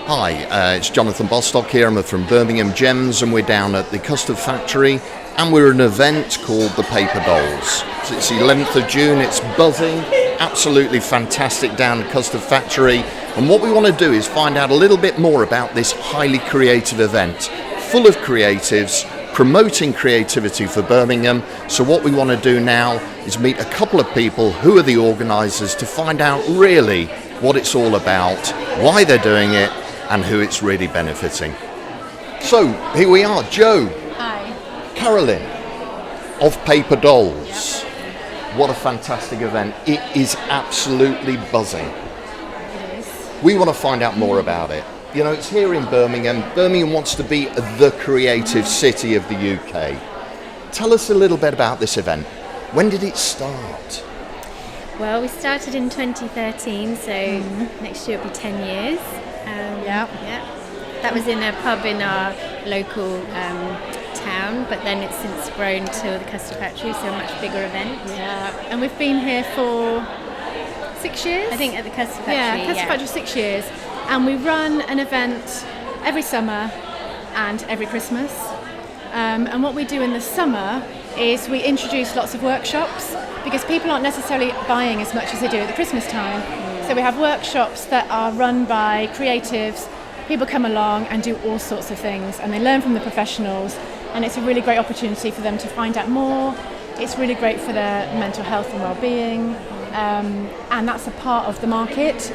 Hi, it's Jonathan Bostock here. I'm from Birmingham Gems, and we're down at the Custard Factory, and we're at an event called the Paper Dolls. So it's the 11th of June, it's buzzing, absolutely fantastic down at Custard Factory. And what we want to do is find out a little bit more about this highly creative event, full of creatives, promoting creativity for Birmingham. So what we want to do now is meet a couple of people who are the organisers to find out really what it's all about, why they're doing it, and who it's really benefiting. So here we are, Joe. Hi. Carolyn of Paper Dolls. Yep. What a fantastic event. It is absolutely buzzing. It is. We want to find out more about it. You know, it's here in Birmingham. Birmingham wants to be the creative city of the UK. Tell us a little bit about this event. When did it start? Well, we started in 2013, so next year it'll be 10 years. Yeah. That was in a pub in our local town, but then it's since grown to the Custard Factory, so a much bigger event. Yeah, and we've been here for 6 years? I think at the Custard Factory. Yeah, Custard Factory 6 years. And we run an event every summer and every Christmas. And what we do in the summer is we introduce lots of workshops because people aren't necessarily buying as much as they do at the Christmas time. So we have workshops that are run by creatives. People come along and do all sorts of things and they learn from the professionals, and it's a really great opportunity for them to find out more. It's really great for their mental health and well-being, and that's a part of the market.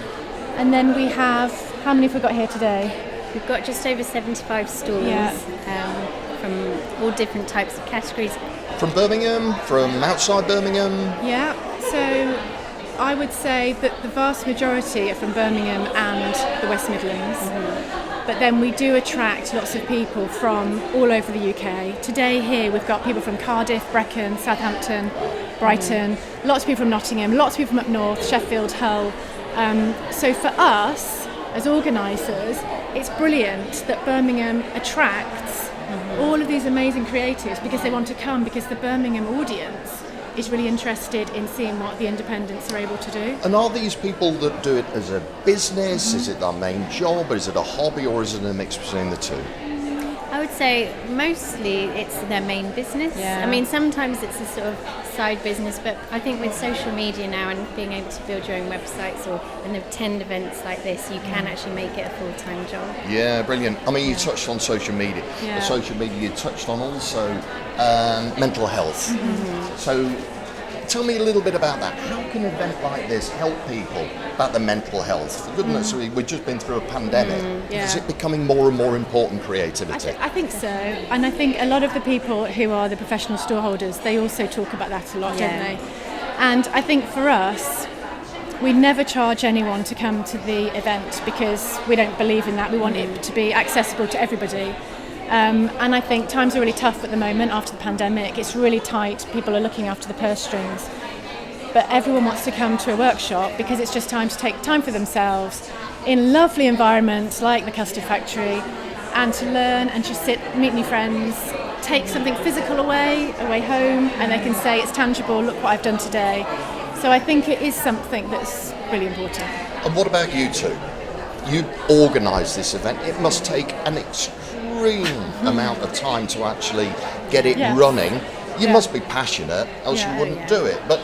And then we have, how many have we got here today? We've got just over 75 stalls from all different types of categories. From Birmingham, from outside Birmingham? Yeah, so I would say that the vast majority are from Birmingham and the West Midlands. But then we do attract lots of people from all over the UK. Today here we've got people from Cardiff, Brecon, Southampton, Brighton, lots of people from Nottingham, lots of people from up north, Sheffield, Hull. So for us as organisers, it's brilliant that Birmingham attracts all of these amazing creatives because they want to come, because the Birmingham audience is really interested in seeing what the independents are able to do. And are these people that do it as a business? Is it their main job, or is it a hobby, or is it a mix between the two? I would say mostly it's their main business. Yeah. I mean, sometimes it's a sort of side business, but I think with social media now and being able to build your own websites and attend events like this, you can actually make it a full-time job. Yeah, brilliant. I mean, you touched on social media. Yeah. Social media, you touched on also mental health. So tell me a little bit about that. How can an event like this help people about the mental health? For goodness, we've just been through a pandemic. Is it becoming more and more important, creativity? I think so, and I think a lot of the people who are the professional storeholders, they also talk about that a lot, don't they? And I think for us, we never charge anyone to come to the event because we don't believe in that. We want it to be accessible to everybody. And I think times are really tough at the moment after the pandemic. It's really tight. People are looking after the purse strings. But everyone wants to come to a workshop because it's just time to take time for themselves in lovely environments like the Custard Factory, and to learn and just sit, meet new friends, take something physical away home, and they can say it's tangible, look what I've done today. So I think it is something that's really important. And what about you two? You organise this event. It must take an extreme amount of time to actually get it running. You must be passionate, else you wouldn't do it. But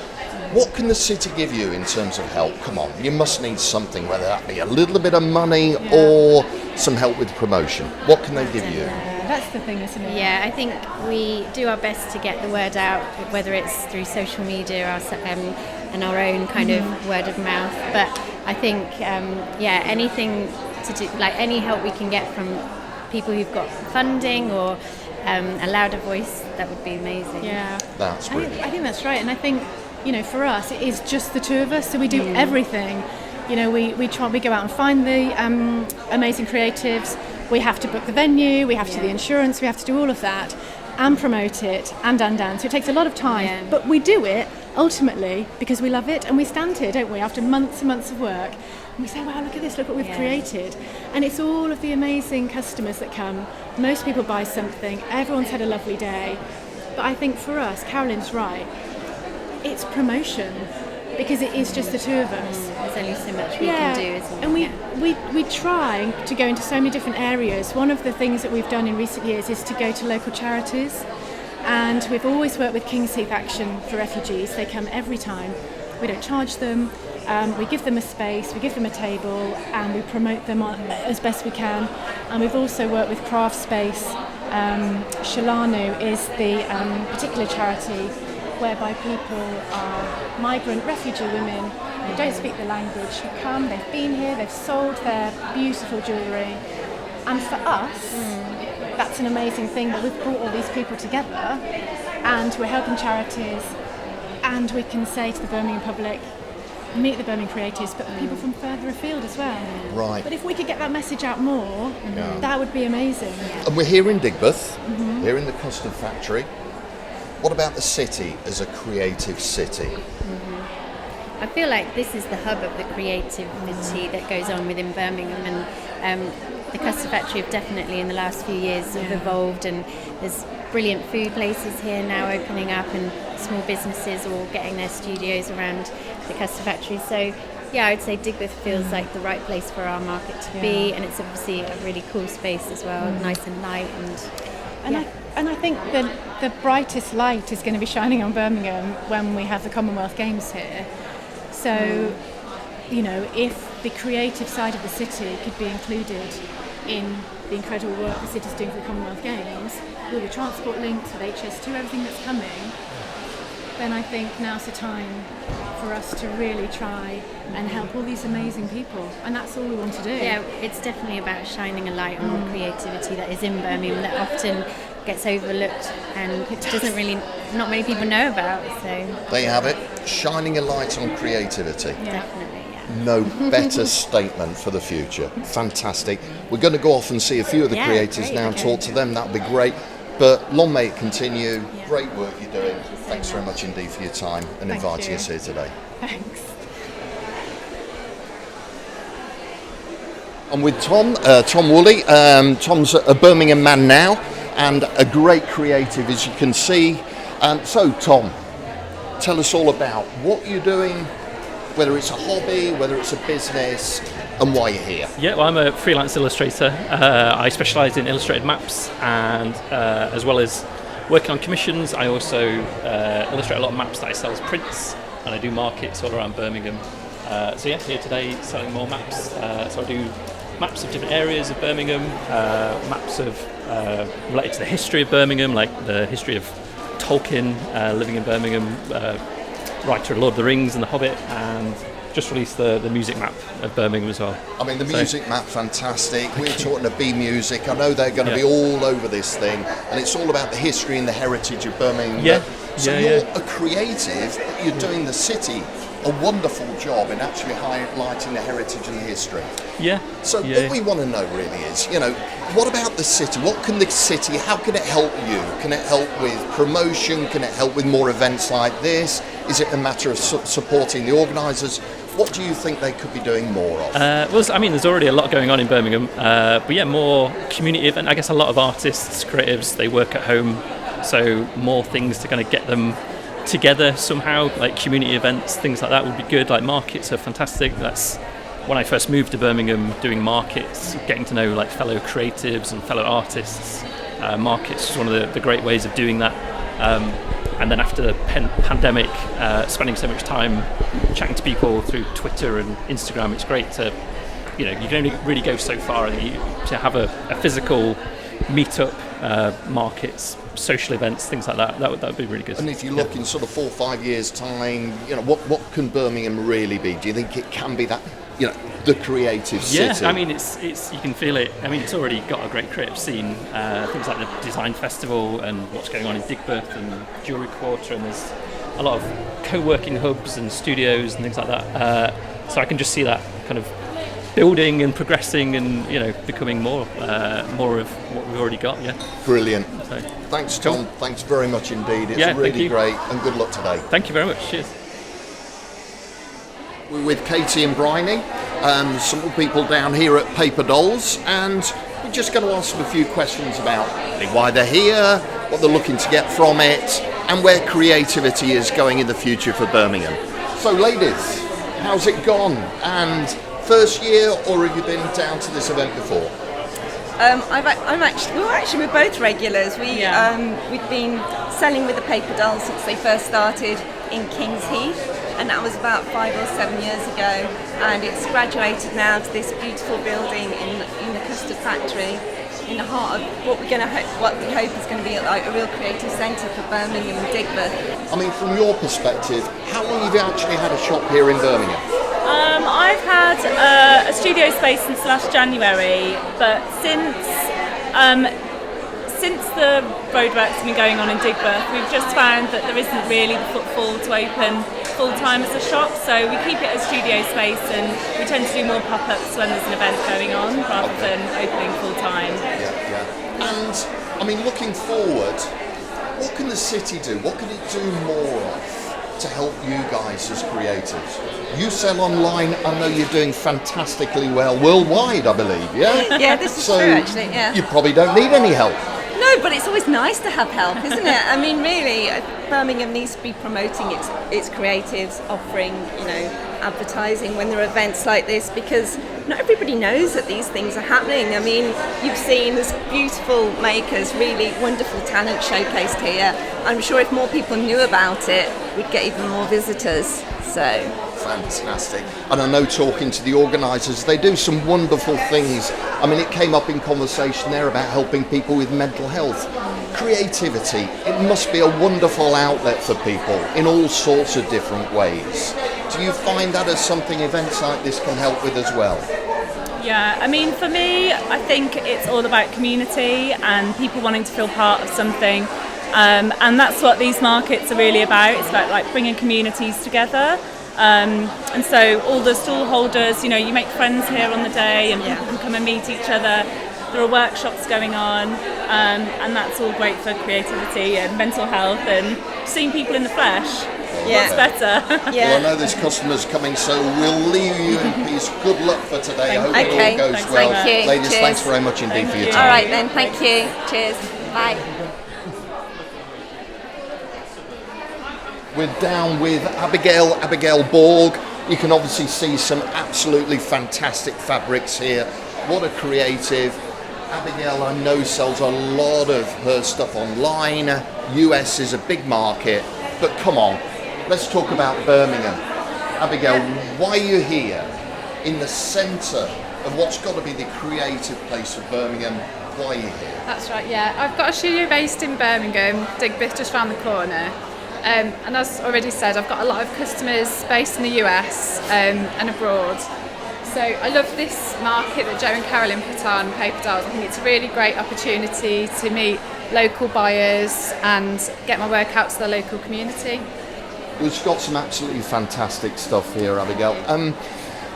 what can the city give you in terms of help? Come on, you must need something, whether that be a little bit of money or some help with promotion. What can they give you? That's the thing, isn't it? Yeah, I think we do our best to get the word out, whether it's through social media and our own kind of word of mouth. But I think, anything to do, like any help we can get from people who've got funding or a louder voice, that would be amazing. Yeah, That's brilliant. I think that's right, and I think, you know, for us it is just the two of us, so we do everything. You know, we go out and find the amazing creatives. We have to book the venue, we have to do the insurance, we have to do all of that and promote it and. So it takes a lot of time, but we do it ultimately because we love it, and we stand here, don't we, after months and months of work, and we say, wow, look at this, look what we've created. And it's all of the amazing customers that come. Most people buy something, everyone's had a lovely day. But I think for us, Carolyn's right, it's promotion. because it is just the two of us. There's only so much we can do, isn't and there? we try to go into so many different areas. One of the things that we've done in recent years is to go to local charities, and we've always worked with King's Heath Action for Refugees. They come every time. We don't charge them. We give them a space, we give them a table, and we promote them as best we can. And we've also worked with Craft Space. Shalanu is the particular charity whereby people are migrant refugee women who don't speak the language, who come, they've been here, they've sold their beautiful jewellery. And for us, that's an amazing thing that we've brought all these people together, and we're helping charities, and we can say to the Birmingham public, meet the Birmingham creatives, but people from further afield as well. Right. But if we could get that message out more, that would be amazing. And we're here in Digbeth, here in the Custard Factory. What about the city as a creative city? I feel like this is the hub of the creativity that goes on within Birmingham, and the Custard Factory have definitely in the last few years sort of evolved, and there's brilliant food places here now opening up, and small businesses all getting their studios around the Custard Factory. So yeah, I would say Digbeth feels like the right place for our market to be, and it's obviously a really cool space as well, nice and light, and I think the brightest light is going to be shining on Birmingham when we have the Commonwealth Games here. So, you know, if the creative side of the city could be included in the incredible work the city's doing for the Commonwealth Games, with the transport links, with HS2, everything that's coming, then I think now's the time for us to really try and help all these amazing people, and that's all we want to do. Yeah, it's definitely about shining a light on the creativity that is in Birmingham that often gets overlooked and doesn't really, not many people know about. So There you have it, shining a light on creativity. definitely, yeah. No better statement for the future. Fantastic. We're going to go off and see a few of the creators great, now and okay. talk to them. That would be great. But long may it continue. Great work you're doing. Thanks very much indeed for your time and Thank inviting you. us here today. Thanks. I'm with Tom Woolley. Tom's a Birmingham man now and a great creative, as you can see. So, Tom, tell us all about what you're doing, whether it's a hobby, whether it's a business, and why you're here. Yeah, well, I'm a freelance illustrator. I specialise in illustrated maps, and as well as working on commissions, I also illustrate a lot of maps that I sell as prints, and I do markets all around Birmingham. So yeah, here today selling more maps. So I do maps of different areas of Birmingham, maps of related to the history of Birmingham, like the history of Tolkien living in Birmingham, writer of Lord of the Rings and The Hobbit, and just released the music map of Birmingham as well. I mean, the music map, fantastic. We're talking to B Music. I know they're going to be all over this thing, and it's all about the history and the heritage of Birmingham. Yeah. So you're a creative, but you're doing the city a wonderful job in actually highlighting the heritage and the history. Yeah. So what we want to know really is, you know, what about the city? What can the city, how can it help you? Can it help with promotion? Can it help with more events like this? Is it a matter of supporting the organisers? What do you think they could be doing more of? Well, I mean, there's already a lot going on in Birmingham, but yeah, more community event. I guess a lot of artists, creatives, they work at home, so more things to kind of get them together somehow, like community events, things like that would be good. Like markets are fantastic. That's when I first moved to Birmingham, doing markets, getting to know like fellow creatives and fellow artists. Markets was one of the great ways of doing that. And then after the pandemic, spending so much time chatting to people through Twitter and Instagram, it's great to, you know, you can only really go so far. To have a physical meet-up, markets, social events, things like that would be really good. And if you look in sort of 4 or 5 years' time, you know, what can Birmingham really be? Do you think it can be that, you know, the creative city? Yeah, I mean, it's you can feel it. I mean, it's already got a great creative scene. Things like the Design Festival and what's going on in Digbeth and Jewellery Quarter, and there's a lot of co-working hubs and studios and things like that. So I can just see that kind of building and progressing and, you know, becoming more of what we've already got. Yeah. Brilliant. So, Thanks, Tom. cool. Thanks very much indeed. It's Yeah, really thank you. great, and good luck today. Thank you very much. Cheers. We're with Katie and Bryony, some more people down here at Paper Dolls, and we're just going to ask them a few questions about why they're here, what they're looking to get from it, and where creativity is going in the future for Birmingham. So ladies, how's it gone? And first year, or have you been down to this event before? We're both regulars. We've been selling with the paper dolls since they first started in King's Heath, and that was about 5 or 7 years ago. And it's graduated now to this beautiful building in the Custard factory, in the heart of what we hope is going to be like a real creative centre for Birmingham and Digbeth. I mean, from your perspective, how long have you actually had a shop here in Birmingham? I've had a studio space since last January, but since the roadworks have been going on in Digbeth, we've just found that there isn't really the footfall to open full-time as a shop, so we keep it as studio space, and we tend to do more pop-ups when there's an event going on rather than opening full-time. Yeah. And, I mean, looking forward, what can the city do? What can it do more of to help you guys as creatives? You sell online. I know you're doing fantastically well worldwide, I believe, yeah? Yeah, this is true, actually, yeah. You probably don't need any help. No, but it's always nice to have help, isn't it? I mean, really, Birmingham needs to be promoting its creatives, offering, advertising when there are events like this, because not everybody knows that these things are happening. I mean, you've seen this beautiful makers, really wonderful talent showcased here. I'm sure if more people knew about it, we'd get even more visitors. So fantastic. And I know, talking to the organisers, they do some wonderful things. I mean, it came up in conversation there about helping people with mental health. Creativity, it must be a wonderful outlet for people in all sorts of different ways. Do you find that as something events like this can help with as well? Yeah, I mean, for me, I think it's all about community and people wanting to feel part of something. And that's what these markets are really about. It's about like bringing communities together. And so all the stall holders, you make friends here on the day, and people can come and meet each other. There are workshops going on, and that's all great for creativity and mental health and seeing people in the flesh. What's better? Well, I know there's customers coming, so we'll leave you in peace. Good luck for today. I hope it all goes well. Thank you. Ladies, Cheers. thanks very much indeed for your time. All right then, thank you. Cheers. Bye. We're down with Abigail Borg. You can obviously see some absolutely fantastic fabrics here. What a creative. Abigail, I know, sells a lot of her stuff online. US is a big market, but come on, let's talk about Birmingham. Abigail, why are you here in the centre of what's got to be the creative place of Birmingham? Why are you here? That's right, yeah. I've got a studio based in Birmingham, Digbeth, just round the corner. And as already said, I've got a lot of customers based in the US and abroad. So I love this market that Joe and Carolyn put on, Paper Dolls. I think it's a really great opportunity to meet local buyers and get my work out to the local community. We've got some absolutely fantastic stuff here, Abigail.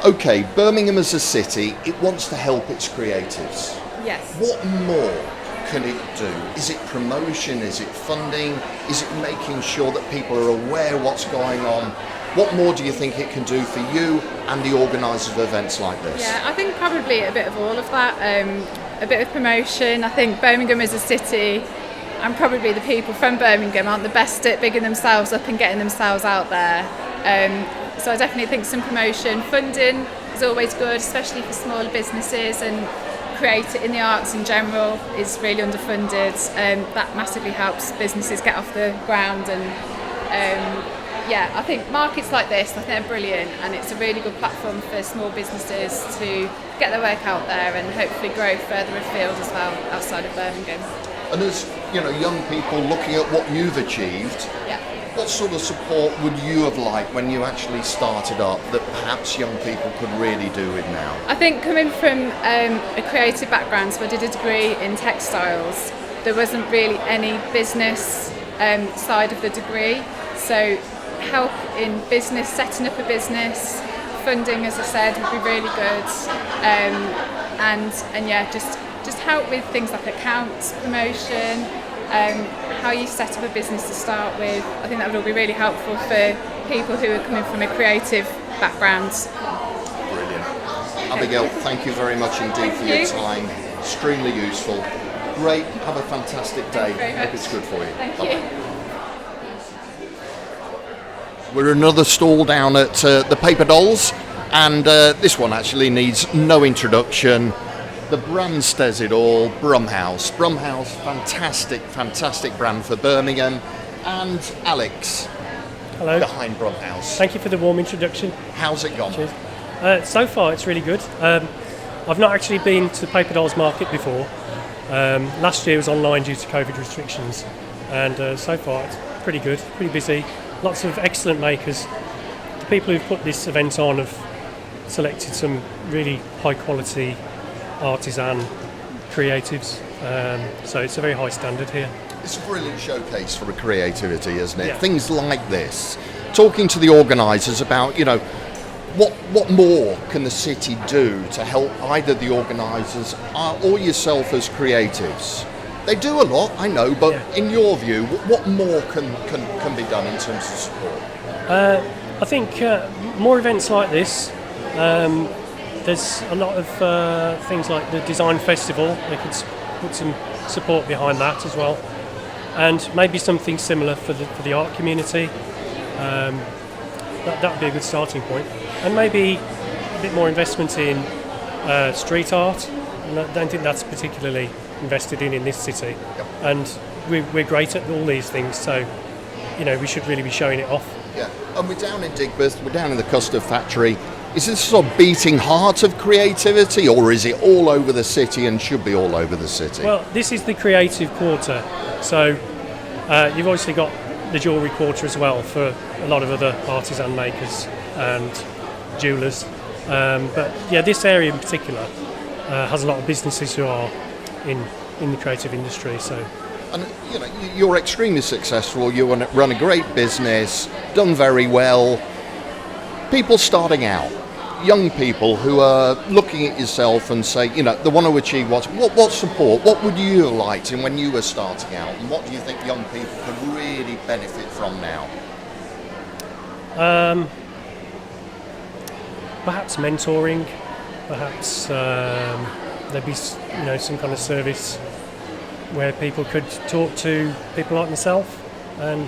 Okay, Birmingham as a city, it wants to help its creatives. Yes. What more can it do? Is it promotion? Is it funding? Is it making sure that people are aware what's going on? What more do you think it can do for you and the organisers of events like this? Yeah, I think probably a bit of all of that. A bit of promotion. I think Birmingham as a city, and probably the people from Birmingham aren't the best at bigging themselves up and getting themselves out there. So I definitely think some promotion. Funding is always good, especially for smaller businesses, and creative in the arts in general is really underfunded. That massively helps businesses get off the ground, and I think markets like this, I think they're brilliant, and it's a really good platform for small businesses to get their work out there and hopefully grow further afield as well outside of Birmingham. And as young people looking at what you've achieved, what sort of support would you have liked when you actually started up that perhaps young people could really do with now? I think coming from a creative background, so I did a degree in textiles, there wasn't really any business side of the degree. So help in business, setting up a business, funding, as I said, would be really good. Just help with things like accounts, promotion, how you set up a business to start with. I think that would all be really helpful for people who are coming from a creative background. Brilliant. Abigail, thank you very much indeed for your time. Extremely useful. Great. Have a fantastic day. Hope it's good for you. Thank Bye-bye. you. We're another stall down at the Paper Dolls, and this one actually needs no introduction. The brand says it all, Brumhouse. Brumhouse, fantastic brand for Birmingham. And Alex, hello, behind Brumhouse. Thank you for the warm introduction. How's it gone? Cheers. So far it's really good. I've not actually been to the Paper Dolls market before. Last year was online due to COVID restrictions, and so far it's pretty good, pretty busy. Lots of excellent makers. The people who've put this event on have selected some really high quality artisan creatives, so it's a very high standard here. It's a brilliant showcase for creativity, isn't it? Yeah. Things like this. Talking to the organisers about, what more can the city do to help either the organisers or yourself as creatives? They do a lot, I know, but in your view, what more can be done in terms of support? I think more events like this. There's a lot of things like the Design Festival. They could put some support behind that as well, and maybe something similar for the art community. That'd be a good starting point, and maybe a bit more investment in street art. And I don't think that's particularly invested in this city, and we're great at all these things, so we should really be showing it off. Yeah, and we're down in Digbeth, we're down in the Custard factory. Is this sort of beating heart of creativity, or is it all over the city and should be all over the city? Well, this is the creative quarter, so you've obviously got the jewellery quarter as well for a lot of other artisan makers and jewellers. But yeah, this area in particular has a lot of businesses who are in the creative industry. So, and you're extremely successful. You run a great business, done very well. People starting out, young people who are looking at yourself and say, they want to achieve what support, what would you have liked in when you were starting out, and what do you think young people could really benefit from now? Perhaps mentoring, perhaps there'd be some kind of service where people could talk to people like myself and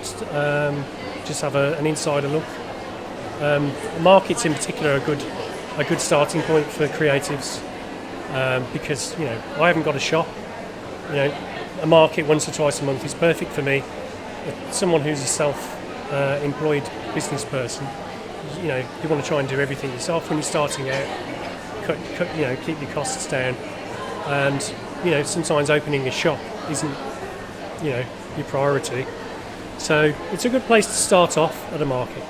just have an insider look. Markets in particular are a good starting point for creatives, because I haven't got a shop. A market once or twice a month is perfect for me. Someone who's a self-employed business person, you want to try and do everything yourself when you're starting out. Keep your costs down, and sometimes opening a shop isn't your priority. So it's a good place to start off at a market.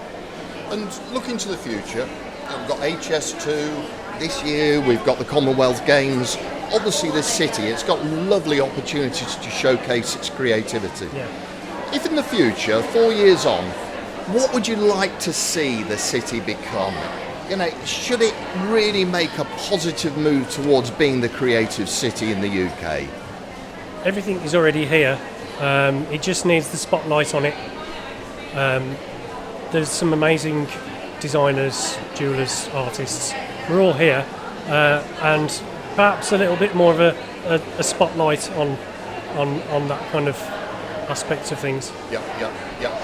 And looking to the future, we've got HS2 this year, we've got the Commonwealth Games. Obviously this city, it's got lovely opportunities to showcase its creativity. Yeah. If in the future, 4 years on, what would you like to see the city become? Should it really make a positive move towards being the creative city in the UK? Everything is already here. It just needs the spotlight on it. There's some amazing designers, jewellers, artists. We're all here, and perhaps a little bit more of a spotlight on that kind of aspect of things. Yeah.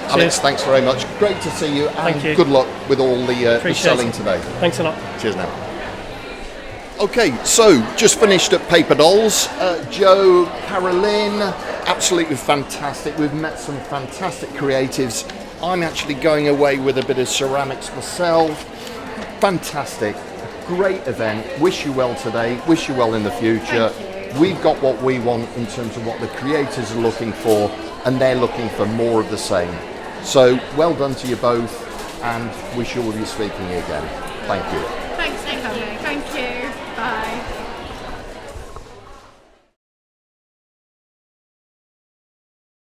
Alex, thanks very much. Great to see you, and Thank you. Good luck with all the selling today. Thanks a lot. Cheers now. Okay, so just finished at Paper Dolls. Joe, Caroline, absolutely fantastic. We've met some fantastic creatives. I'm actually going away with a bit of ceramics myself. Fantastic. Great event. Wish you well today. Wish you well in the future. We've got what we want in terms of what the creators are looking for, and they're looking for more of the same. So well done to you both, and we shall be speaking again. Thank you. Thanks for coming. Thank you.